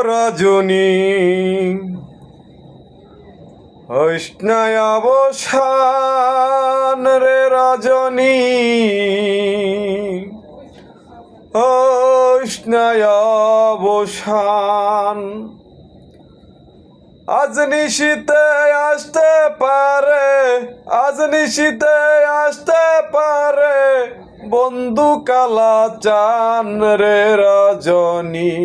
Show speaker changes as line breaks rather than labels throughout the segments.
রজনী হইস্নায় অবসান রে রজনী হইস্নায় অবসান আজ নিশীতে আসতে পারে আজ নিশীতে আসতে পারে বন্ধু কালা চান রে রজনী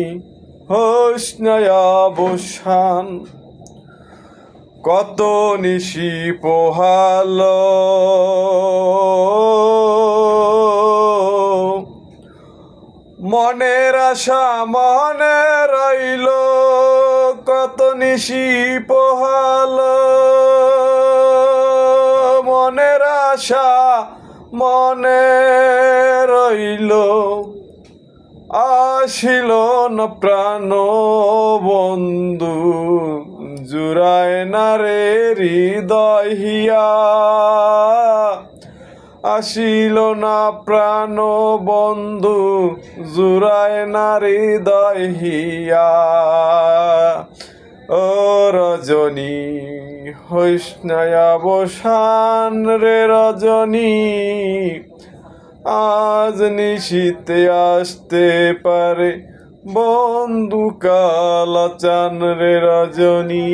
হইস্নায় অবসান কত নিশি পোহালো মনের আশা মনে রইল কত নিশি পোহালো মনের আশা মনে রইল আসিল না প্রাণ বন্ধু জুড়ায় না রে হৃদয় হিয়া আসিল না প্রাণ বন্ধু জুড়ায় না হৃদয় হিয়া ও রজনী হইস্নায় অবসান রে রজনী আজ নিশীতে আসতে পারে বন্ধু কালা চান রে রজনী।